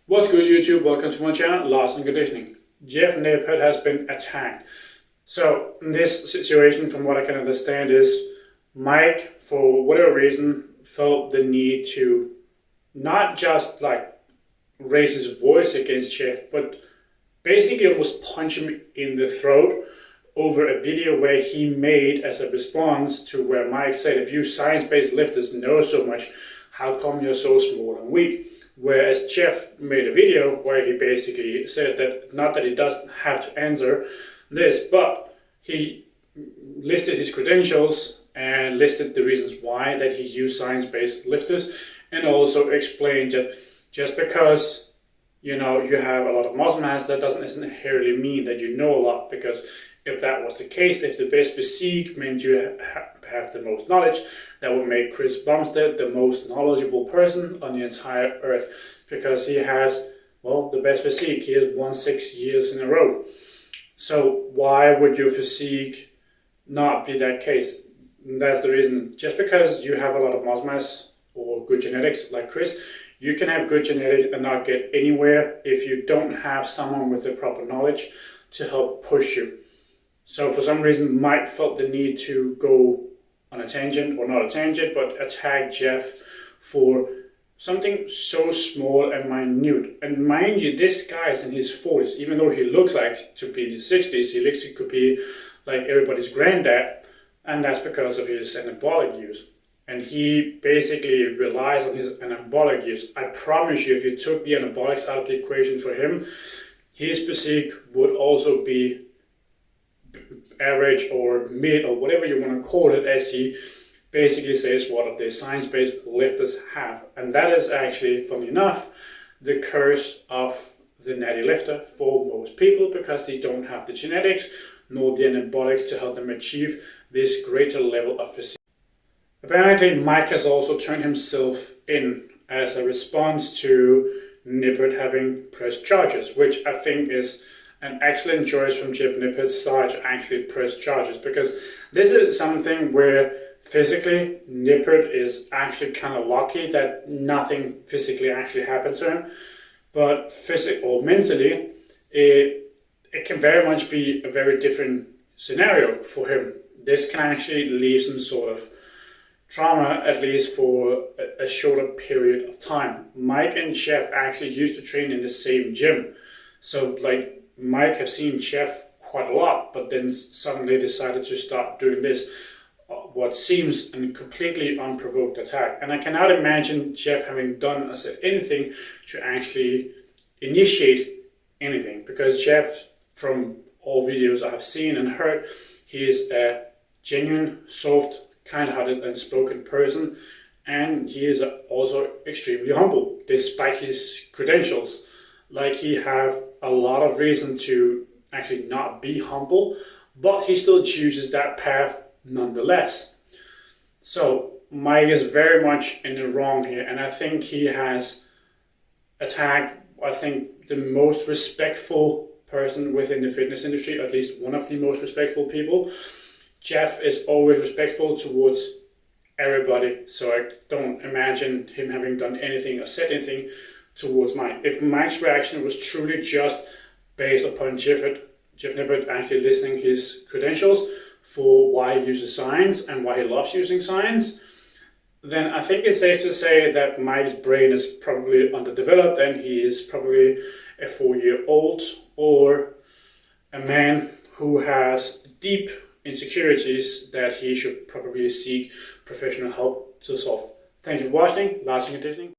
What's good, YouTube? Welcome to my channel, Last and Conditioning. Jeff Nippard has been attacked. So in this situation, from what I can understand, is Mike, for whatever reason, felt the need to not just raise his voice against Jeff, but basically almost punch him in the throat over a video where he made as a response to where Mike said, if you science-based lifters know so much, how come you're so small and weak? Whereas Jeff made a video where he basically said that not that he doesn't have to answer this, but he listed his credentials and listed the reasons why that he used science-based lifters, and also explained that just because you have a lot of muscle mass, that doesn't necessarily mean that you know a lot, because if that was the case, if the best physique meant you have the most knowledge, that would make Chris Bumstead the most knowledgeable person on the entire earth, because he has, well, the best physique. He has won 6 years in a row. So why would your physique not be that case? And that's the reason. Just because you have a lot of muscle mass or good genetics like Chris, you can have good genetics and not get anywhere if you don't have someone with the proper knowledge to help push you. So for some reason, Mike felt the need to go on a tangent, or not a tangent, but attack Jeff for something so small and minute. And mind you, this guy is in his 40s. Even though he looks like to be in his 60s, he looks like he could be like everybody's granddad. And that's because of his anabolic use. And he basically relies on his anabolic use. I promise you, if you took the anabolics out of the equation for him, his physique would also be average or mid or whatever you want to call it, as he basically says what of the science-based lifters have. And that is actually, funny enough, the curse of the natty lifter for most people, because they don't have the genetics nor the anabolics to help them achieve this greater level of physique. Apparently, Mike has also turned himself in as a response to Nippard having pressed charges, which I think is an excellent choice from Jeff Nippard's side to actually press charges, because this is something where physically Nippard is actually kind of lucky that nothing physically actually happened to him, but physically or mentally it can very much be a very different scenario for him. This can actually leave some sort of trauma, at least for a shorter period of time. Mike and Jeff actually used to train in the same gym, so Mike has seen Jeff quite a lot, but then suddenly decided to start doing this, what seems a completely unprovoked attack. And I cannot imagine Jeff having done anything to actually initiate anything, because Jeff, from all videos I have seen and heard, he is a genuine, soft, kind-hearted and spoken person, and he is also extremely humble, despite his credentials. He have a lot of reason to actually not be humble, but he still chooses that path nonetheless. So Mike is very much in the wrong here, and I think he has attacked, the most respectful person within the fitness industry, at least one of the most respectful people. Jeff is always respectful towards everybody, so I don't imagine him having done anything or said anything towards Mike. If Mike's reaction was truly just based upon Jeff Nippard actually listing his credentials for why he uses science and why he loves using science, then I think it's safe to say that Mike's brain is probably underdeveloped, and he is probably a 4-year-old or a man who has deep insecurities that he should probably seek professional help to solve. Thank you for watching. Lasting Conditioning.